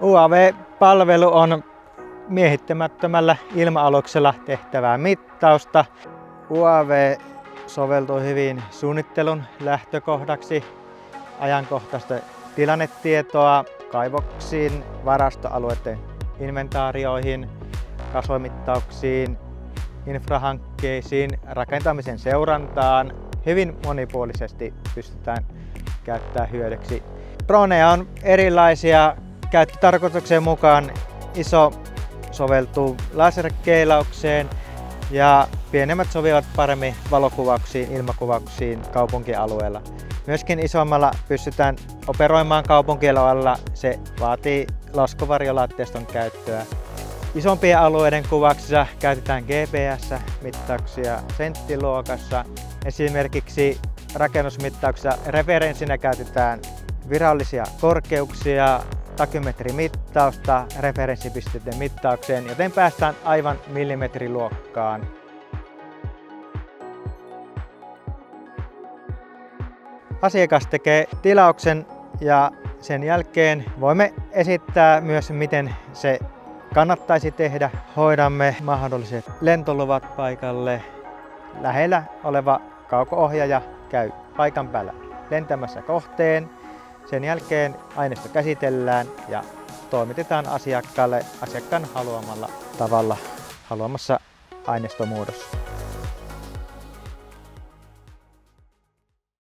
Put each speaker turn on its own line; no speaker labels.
UAV-palvelu on miehittämättömällä ilma-aluksella tehtävää mittausta. UAV soveltuu hyvin suunnittelun lähtökohdaksi, ajankohtaista tilannetietoa kaivoksiin, varastoalueiden inventaarioihin, kasvomittauksiin, infrahankkeisiin, rakentamisen seurantaan. Hyvin monipuolisesti pystytään käyttämään hyödyksi. Droneja on erilaisia käyttötarkoituksen mukaan. Iso soveltuu laserkeilaukseen ja pienemmät sopivat paremmin valokuvauksiin, ilmakuvauksiin kaupunkialueella. Myöskin isommalla pystytään operoimaan kaupunkialueella. Se vaatii laskuvarjolaitteiston käyttöä. Isompien alueiden kuvauksissa käytetään GPS-mittauksia senttiluokassa. Esimerkiksi rakennusmittauksissa referenssinä käytetään virallisia korkeuksia, takymetrimittausta referenssipisteiden mittaukseen, joten päästään aivan millimetriluokkaan. Asiakas tekee tilauksen ja sen jälkeen voimme esittää myös, miten se kannattaisi tehdä. Hoidamme mahdolliset lentoluvat paikalle. Lähellä oleva kauko-ohjaaja käy paikan päällä lentämässä kohteen. Sen jälkeen aineisto käsitellään ja toimitetaan asiakkaalle asiakkaan haluamalla tavalla haluamassa aineistomuodossa.